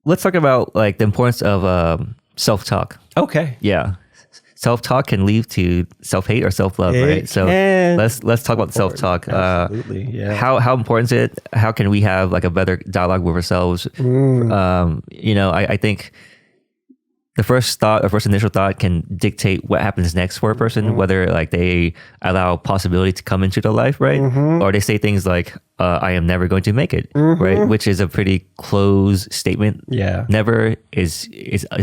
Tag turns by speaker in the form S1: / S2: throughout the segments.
S1: let's talk about like the importance of self-talk.
S2: Okay.
S1: Yeah. Self-talk can lead to self-hate or self-love, right? So let's talk about self-talk.
S2: Absolutely. Yeah.
S1: How important is it? How can we have like a better dialogue with ourselves? I think the first initial thought can dictate what happens next for a person, whether like they allow possibility to come into their life, right? Or they say things like, I am never going to make it, right? Which is a pretty closed statement.
S2: Yeah.
S1: Never is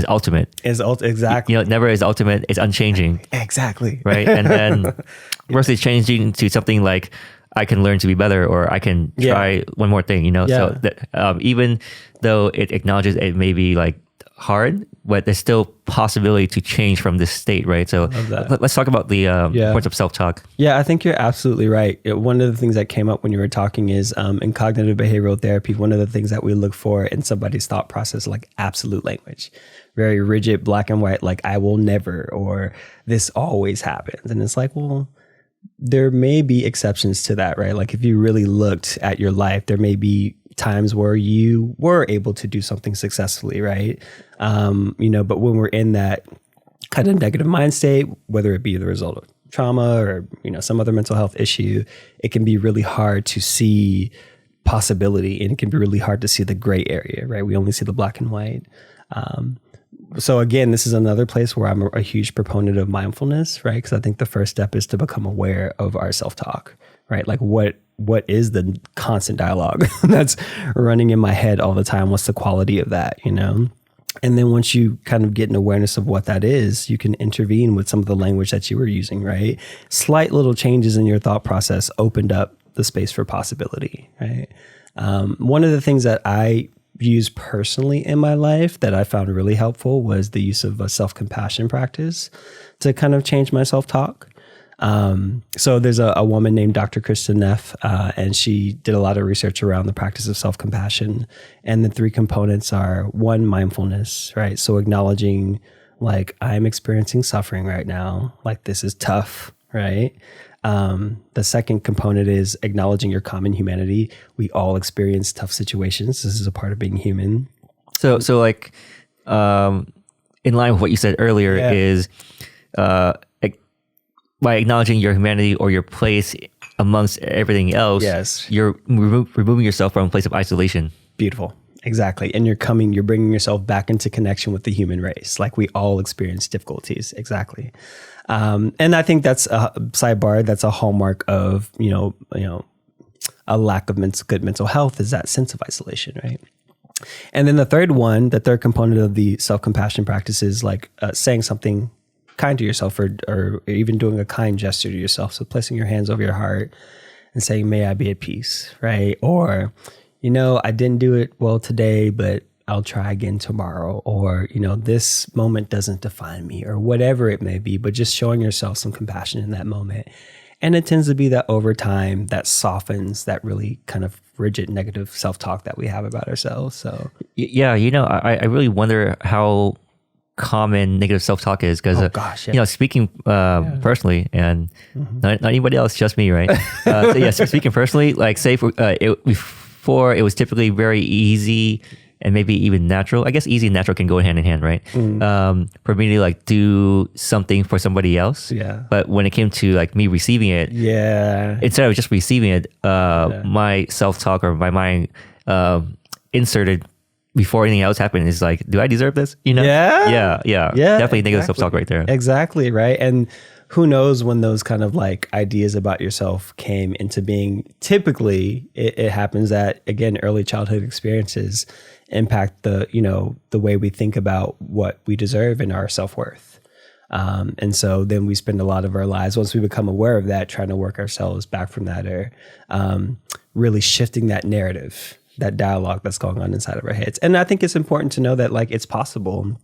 S1: ultimate.
S2: Exactly.
S1: Never is ultimate. It's unchanging.
S2: Exactly.
S1: Right. And then versus changing to something like, I can learn to be better, or I can try one more thing, So that, even though it acknowledges it may be like hard, but there's still possibility to change from this state, right? So let's talk about the importance of self-talk.
S2: Yeah, I think you're absolutely right. One of the things that came up when you were talking is in cognitive behavioral therapy, one of the things that we look for in somebody's thought process, like absolute language, very rigid, black and white, like I will never, or this always happens. And it's like, well, there may be exceptions to that, right? Like if you really looked at your life, there may be times where you were able to do something successfully, right? But when we're in that kind of negative mind state, whether it be the result of trauma or, some other mental health issue, it can be really hard to see possibility, and it can be really hard to see the gray area, right? We only see the black and white. So again, this is another place where I'm a huge proponent of mindfulness, right? Because I think the first step is to become aware of our self-talk, right? Like what is the constant dialogue that's running in my head all the time? What's the quality of that, And then once you kind of get an awareness of what that is, you can intervene with some of the language that you were using, right? Slight little changes in your thought process opened up the space for possibility, right? One of the things that I use personally in my life that I found really helpful was the use of a self-compassion practice to kind of change my self-talk. So there's a woman named Dr. Kristen Neff, and she did a lot of research around the practice of self-compassion. And the three components are one, mindfulness, right? So acknowledging like I'm experiencing suffering right now, like this is tough, right? The second component is acknowledging your common humanity. We all experience tough situations. This is a part of being human.
S1: So like, in line with what you said earlier is, by acknowledging your humanity or your place amongst everything else, you're removing yourself from a place of isolation.
S2: Beautiful. Exactly. And you're bringing yourself back into connection with the human race. Like we all experience difficulties. Exactly. And I think that's a sidebar. That's a hallmark of, a lack of good mental health is that sense of isolation, right? And then the third component of the self-compassion practice is like saying something kind to yourself or even doing a kind gesture to yourself. So placing your hands over your heart and saying, may I be at peace, right? Or, I didn't do it well today, but I'll try again tomorrow. Or, this moment doesn't define me, or whatever it may be, but just showing yourself some compassion in that moment. And it tends to be that over time that softens that really kind of rigid negative self-talk that we have about ourselves. So
S1: yeah, I really wonder how common negative self-talk is, because speaking personally, and not anybody else, just me, right? So speaking personally, like say before it was typically very easy and maybe even natural. I guess easy and natural can go hand in hand, right? For me to like do something for somebody else. Yeah. But when it came to like me receiving it, instead of just receiving it, my self-talk or my mind inserted before anything else happened is like, do I deserve this? Yeah. Definitely negative self-talk right there.
S2: Exactly, right? And who knows when those kind of like ideas about yourself came into being. Typically, it happens that, again, early childhood experiences impact the way we think about what we deserve and our self-worth. And so then we spend a lot of our lives, once we become aware of that, trying to work ourselves back from that, or really shifting that narrative, that dialogue that's going on inside of our heads. And I think it's important to know that like it's possible.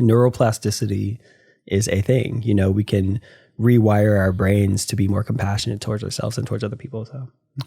S2: Neuroplasticity is a thing. We can rewire our brains to be more compassionate towards ourselves and towards other people. So